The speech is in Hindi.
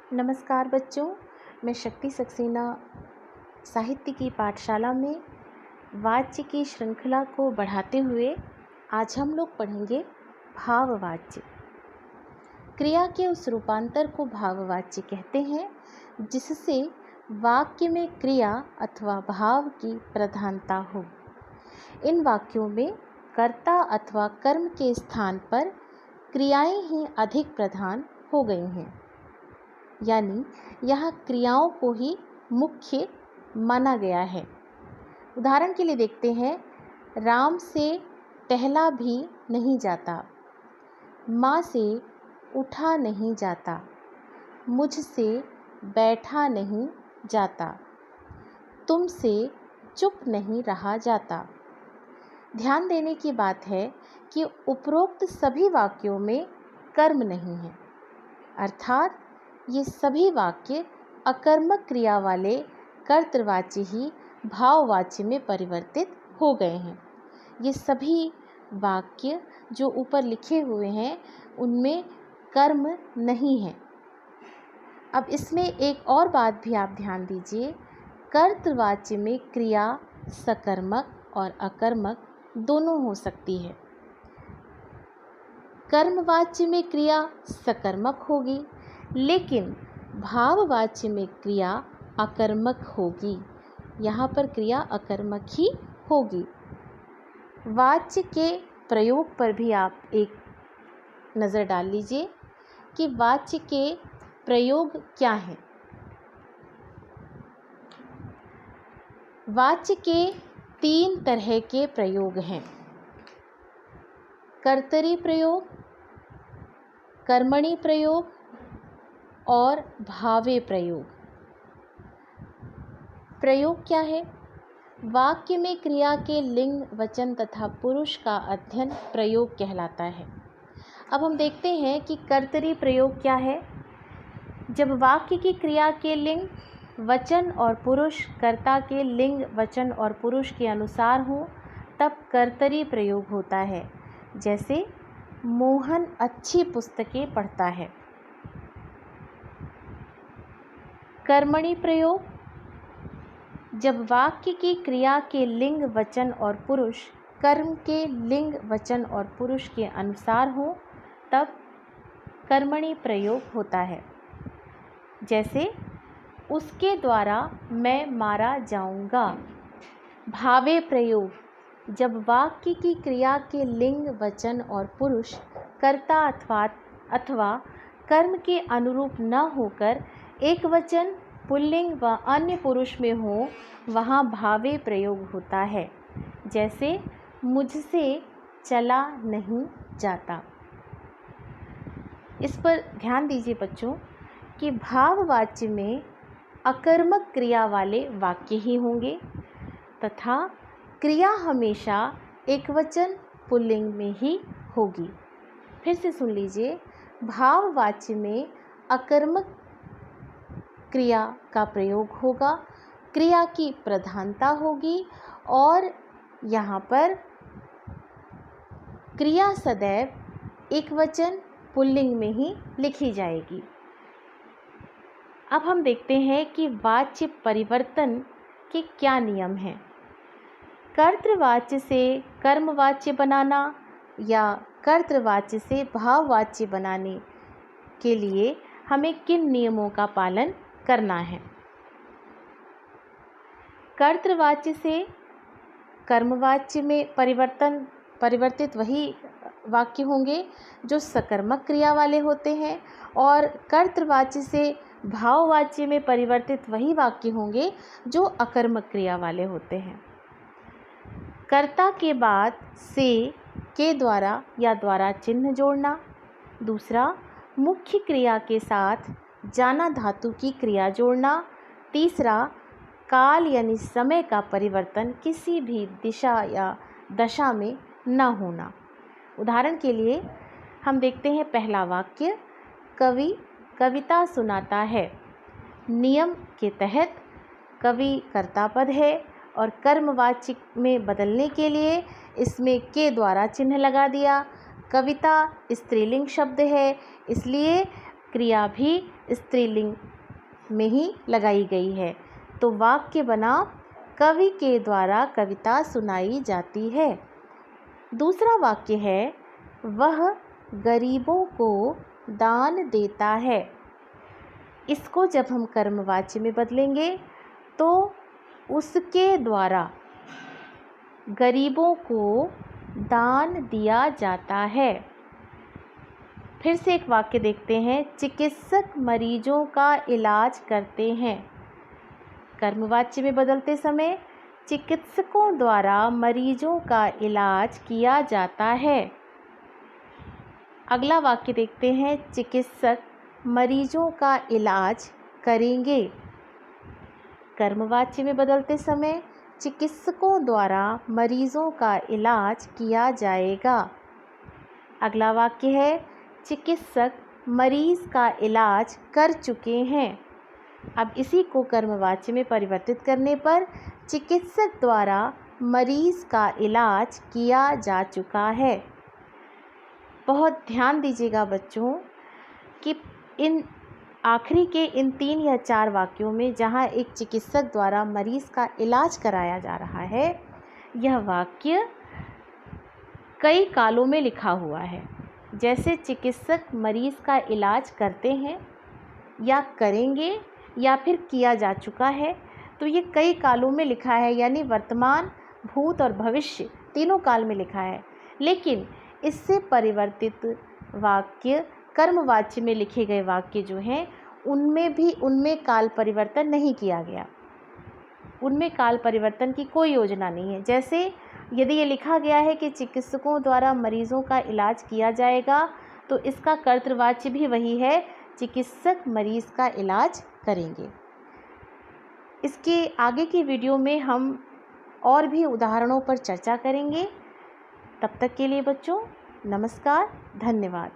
नमस्कार बच्चों, मैं शक्ति सक्सेना साहित्य की पाठशाला में वाच्य की श्रृंखला को बढ़ाते हुए आज हम लोग पढ़ेंगे भाववाच्य। क्रिया के उस रूपांतर को भाववाच्य कहते हैं जिससे वाक्य में क्रिया अथवा भाव की प्रधानता हो। इन वाक्यों में कर्ता अथवा कर्म के स्थान पर क्रियाएं ही अधिक प्रधान हो गई हैं, यानी यहाँ क्रियाओं को ही मुख्य माना गया है। उदाहरण के लिए देखते हैं, राम से टहला भी नहीं जाता, माँ से उठा नहीं जाता, मुझसे बैठा नहीं जाता, तुमसे चुप नहीं रहा जाता। ध्यान देने की बात है कि उपरोक्त सभी वाक्यों में कर्म नहीं है, अर्थात ये सभी वाक्य अकर्मक क्रिया वाले कर्तृवाच्य ही भाववाच्य में परिवर्तित हो गए हैं। ये सभी वाक्य जो ऊपर लिखे हुए हैं उनमें कर्म नहीं है। अब इसमें एक और बात भी आप ध्यान दीजिए, कर्तृवाच्य में क्रिया सकर्मक और अकर्मक दोनों हो सकती है। कर्मवाच्य में क्रिया सकर्मक होगी, लेकिन भाववाच्य में क्रिया अकर्मक होगी। यहाँ पर क्रिया अकर्मक ही होगी। वाच्य के प्रयोग पर भी आप एक नज़र डाल लीजिए कि वाच्य के प्रयोग क्या हैं। वाच्य के 3 तरह के प्रयोग हैं: कर्तरी प्रयोग, कर्मणि प्रयोग और भावे प्रयोग। प्रयोग क्या है? वाक्य में क्रिया के लिंग, वचन तथा पुरुष का अध्ययन प्रयोग कहलाता है। अब हम देखते हैं कि कर्तरी प्रयोग क्या है। जब वाक्य की क्रिया के लिंग, वचन और पुरुष कर्ता के लिंग, वचन और पुरुष के अनुसार हो तब कर्तरी प्रयोग होता है। जैसे मोहन अच्छी पुस्तकें पढ़ता है। कर्मणि प्रयोग, जब वाक्य की क्रिया के लिंग, वचन और पुरुष कर्म के लिंग, वचन और पुरुष के अनुसार हो तब कर्मणि प्रयोग होता है। जैसे उसके द्वारा मैं मारा जाऊंगा। भावे प्रयोग, जब वाक्य की क्रिया के लिंग, वचन और पुरुष कर्ता अथवा कर्म के अनुरूप न होकर एक वचन, पुल्लिंग व अन्य पुरुष में हो वहाँ भावे प्रयोग होता है। जैसे मुझसे चला नहीं जाता। इस पर ध्यान दीजिए बच्चों कि भाववाच्य में अकर्मक क्रिया वाले वाक्य ही होंगे तथा क्रिया हमेशा एकवचन पुल्लिंग में ही होगी। फिर से सुन लीजिए, भाववाच्य में अकर्मक क्रिया का प्रयोग होगा, क्रिया की प्रधानता होगी और यहाँ पर क्रिया सदैव एकवचन पुल्लिंग में ही लिखी जाएगी। अब हम देखते हैं कि वाच्य परिवर्तन के क्या नियम हैं। कर्तृवाच्य से कर्मवाच्य बनाना या कर्तृवाच्य से भाववाच्य बनाने के लिए हमें किन नियमों का पालन करना है। कर्तृवाच्य से कर्मवाच्य में परिवर्तित वही वाक्य होंगे जो सकर्मक क्रिया वाले होते हैं और कर्तृवाच्य से भाववाच्य में परिवर्तित वही वाक्य होंगे जो अकर्मक क्रिया वाले होते हैं। कर्ता के बाद से के द्वारा या द्वारा चिन्ह जोड़ना। दूसरा, मुख्य क्रिया के साथ जाना धातु की क्रिया जोड़ना। तीसरा, काल यानी समय का परिवर्तन किसी भी दिशा या दशा में न होना। उदाहरण के लिए हम देखते हैं पहला वाक्य, कवि कविता सुनाता है। नियम के तहत कवि कर्ता पद है और कर्मवाच्य में बदलने के लिए इसमें के द्वारा चिन्ह लगा दिया। कविता स्त्रीलिंग शब्द है, इसलिए क्रिया भी स्त्रीलिंग में ही लगाई गई है। तो वाक्य बना कवि के द्वारा कविता सुनाई जाती है। दूसरा वाक्य है वह गरीबों को दान देता है। इसको जब हम कर्मवाच्य में बदलेंगे तो उसके द्वारा गरीबों को दान दिया जाता है। फिर से एक वाक्य देखते हैं, चिकित्सक मरीजों का इलाज करते हैं। कर्मवाच्य में बदलते समय चिकित्सकों द्वारा मरीजों का इलाज किया जाता है। अगला वाक्य देखते हैं, चिकित्सक मरीजों का इलाज करेंगे। कर्मवाच्य में बदलते समय चिकित्सकों द्वारा मरीजों का इलाज किया जाएगा। अगला वाक्य है, चिकित्सक मरीज का इलाज कर चुके हैं। अब इसी को कर्मवाच्य में परिवर्तित करने पर चिकित्सक द्वारा मरीज का इलाज किया जा चुका है। बहुत ध्यान दीजिएगा बच्चों कि इन आखिरी के इन 3 या 4 वाक्यों में जहाँ एक चिकित्सक द्वारा मरीज का इलाज कराया जा रहा है, यह वाक्य कई कालों में लिखा हुआ है। जैसे चिकित्सक मरीज का इलाज करते हैं या करेंगे या फिर किया जा चुका है, तो ये कई कालों में लिखा है, यानी वर्तमान, भूत और भविष्य तीनों काल में लिखा है। लेकिन इससे परिवर्तित वाक्य कर्मवाच्य में लिखे गए वाक्य जो हैं उनमें काल परिवर्तन नहीं किया गया। उनमें काल परिवर्तन की कोई योजना नहीं है। जैसे यदि ये लिखा गया है कि चिकित्सकों द्वारा मरीजों का इलाज किया जाएगा, तो इसका कर्तृवाच्य भी वही है, चिकित्सक मरीज का इलाज करेंगे। इसके आगे की वीडियो में हम और भी उदाहरणों पर चर्चा करेंगे। तब तक के लिए बच्चों नमस्कार, धन्यवाद।